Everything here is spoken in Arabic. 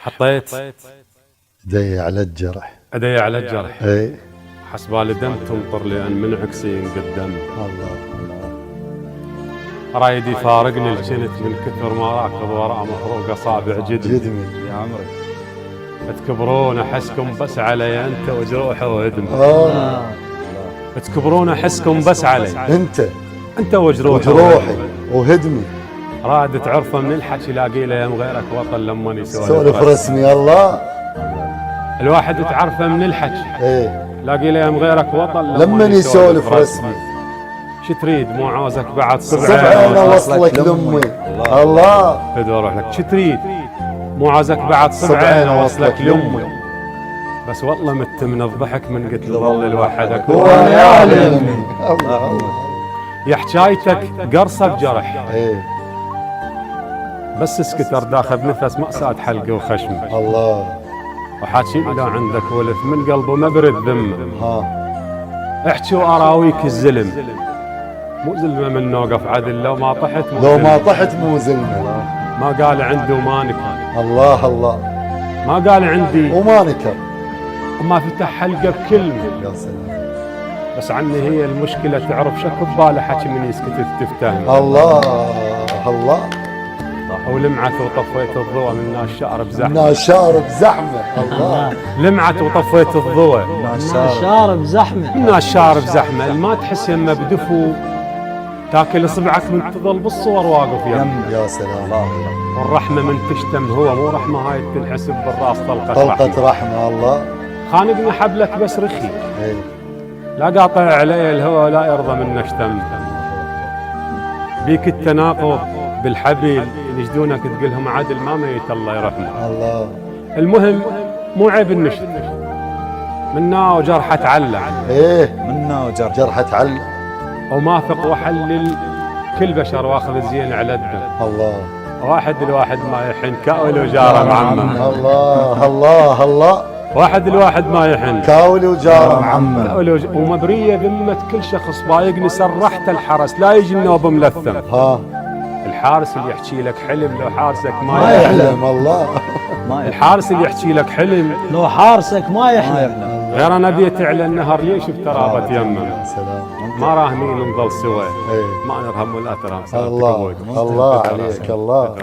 حطيت يدي على الجرح. ايدي على الجرح. اي حسبالي دم تمطر لان من عكسين قدام. الله رايدي فارقني الجنت من كثر ما راكض وراء مفروق اصابع جدمي. يا عمري تكبرون احسكم بس علي انت وجروحي وهدمي. تكبرون احسكم بس علي انت وجروحي وهدمي. راد تعرفه من الحكي لاقي له يم غيرك وطن لما يسولف رسمي. الله الواحد تعرفه من الحكي لاقي له يم غيرك وطن لما يسولف رسمي. شو تريد مو عاوزك بعد سبعين اوصلك لامي. الله بدي اروح لك. شو تريد مو عاوزك بعد سبعين اوصلك لامي. بس والله مت من الضحك من قلت ظل لوحدك هو يعلمني. الله يا حكايتك قرصه بجرح. بس اسكتر داخل نفس مأساة حلقه وخشمه. الله وحاكي لو عندك ولف من قلبه مبرد ذمه. احكي واراويك الزلم مو زلمه من نوقف عدل. لو ما طحت مو زلمه. ما قال عندي وما نكر. الله الله ما قال عندي وما نكر وما فتح حلقه بكلمه. يا سلام. بس عني هي المشكله تعرف شكو بباله حكي من يسكت تفتهم. الله الله ولمعت وطفيت الضوء من الشعر بزحمه. من الشعر بزحمه. الله لمعت وطفيت الضوء من الشعر بزحمه. من الشعر بزحمه. ما تحس يمه بدفو تاكل اصبعك من تظل بالصور واقف يمه. يا سلام. والرحمه من تشتم هو مو رحمه هاي تنحسب بالراس طلقه رحمه. الله خانقني حبلك بس رخي. لا قاطع علي الهوى لا يرضى منك شتم. بيك التناقض بالحبل ينجدونك تقولهم عادل ما ميت الله يرحمه. الله المهم مو عيب النشد منا وجرحه تعلم. منا وجرحه تعلم. وماثق وحلل كل بشر واخذ زين على الدم. الله واحد الواحد ما يحن كاول وجاره معمم. الله الله الله الواحد ما يحن كاولي وجاره معمم. ومبريه ذمه كل شخص بايقني سرحت الحرس لا يجي النوب ملثم. الحارس اللي يحكي لك حلم لو حارسك ما يحلم. الله الحارس اللي يحكي لك حلم لو حارسك ما يحلم. غير انا بيت على النهر ليش بترابه يمه. ما راهنين نظل سوا. ما نرهم ولا ترهم. الله الله عليك. الله